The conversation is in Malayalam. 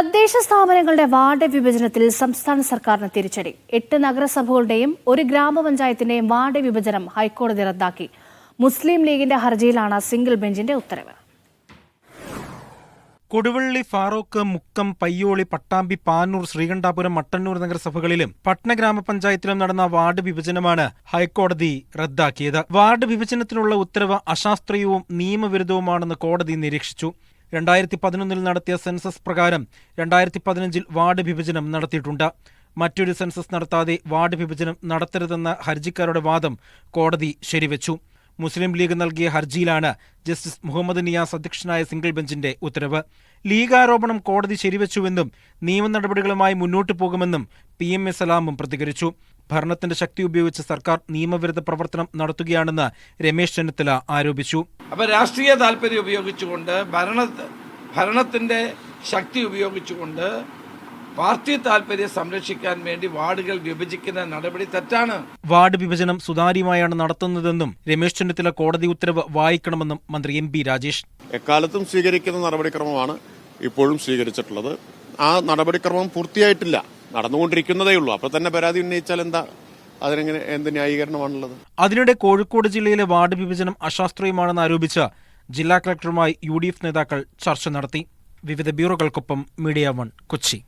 തദ്ദേശ സ്ഥാപനങ്ങളുടെ വാർഡ് വിഭജനത്തിൽ സംസ്ഥാന സർക്കാരിന് തിരിച്ചടി. 8 നഗരസഭകളുടെയും 1 ഗ്രാമപഞ്ചായത്തിന്റെയും വാർഡ് വിഭജനം ഹൈക്കോടതി റദ്ദാക്കി. മുസ്ലിം ലീഗിന്റെ ഹർജിയിലാണ് സിംഗിൾ ബെഞ്ചിന്റെ ഉത്തരവ്. കൊടുവള്ളി, ഫാറൂഖ്, മുക്കം, പയ്യോളി, പട്ടാമ്പി, പാനൂർ, ശ്രീകണ്ഠാപുരം, മട്ടന്നൂർ നഗരസഭകളിലും പട്ന ഗ്രാമപഞ്ചായത്തിലും നടന്ന വാർഡ് വിഭജനമാണ് ഹൈക്കോടതി റദ്ദാക്കിയത്. വാർഡ് വിഭജനത്തിനുള്ള ഉത്തരവ് അശാസ്ത്രീയവും നിയമവിരുദ്ധവുമാണെന്ന് കോടതി നിരീക്ഷിച്ചു. 2011 നടത്തിയ സെൻസസ് പ്രകാരം 2015 വാർഡ് വിഭജനം നടത്തിയിട്ടുണ്ട്. മറ്റൊരു സെൻസസ് നടത്താതെ വാർഡ് വിഭജനം നടത്തരുതെന്ന ഹർജിക്കാരുടെ വാദം കോടതി ശരിവച്ചു. മുസ്ലിം ലീഗ് നൽകിയ ഹർജിയിലാണ് ജസ്റ്റിസ് മുഹമ്മദ് നിയാസ് അധ്യക്ഷനായ സിംഗിൾ ബെഞ്ചിന്റെ ഉത്തരവ്. ലീഗ് ആരോപണം കോടതി ശരിവച്ചുവെന്നും നിയമ നടപടികളുമായി മുന്നോട്ടു പോകുമെന്നും PMA സലാമും പ്രതികരിച്ചു. ഭരണത്തിന്റെ ശക്തി ഉപയോഗിച്ച് സർക്കാർ നിയമവിരുദ്ധ പ്രവർത്തനം നടത്തുകയാണെന്ന് രമേശ് ചെന്നിത്തല ആരോപിച്ചു. അപ്പോൾ രാഷ്ട്രീയ താല്പര്യം ഉപയോഗിച്ചുകൊണ്ട് ഭരണത്തിന്റെ ശക്തി ഉപയോഗിച്ചുകൊണ്ട് പാർട്ടി താല്പര്യം സംരക്ഷിക്കാൻ വേണ്ടി വാർഡുകൾ വിഭജിക്കുന്ന നടപടി തെറ്റാണ്. വാർഡ് വിഭജനം സുതാര്യമായാണ് നടത്തുന്നതെന്നും രമേശ് ചെന്നിത്തല കോടതി ഉത്തരവ് വായിക്കണമെന്നും മന്ത്രി MP രാജേഷ്. എക്കാലത്തും സ്വീകരിക്കുന്ന നടപടിക്രമമാണ് ഇപ്പോഴും സ്വീകരിച്ചിട്ടുള്ളത്. ആ നടപടിക്രമം പൂർത്തിയായിട്ടില്ല, നടന്നുകൊണ്ടിരിക്കുന്നതേ ഉള്ളൂ. അപ്പോൾ തന്നെ പരാതി ഉന്നയിച്ചാൽ എന്താ, അതിനെങ്ങനെ എന്ത് ന്യായീകരണമാണുള്ളത്? അതിനിടെ കോഴിക്കോട് ജില്ലയിലെ വാർഡ് വിഭജനം അശാസ്ത്രീയമാണെന്ന് ആരോപിച്ച് ജില്ലാ കളക്ടറുമായി UDF നേതാക്കൾ ചർച്ച നടത്തി. വിവിധ ബ്യൂറോകൾക്കൊപ്പം മീഡിയ 1 കൊച്ചി.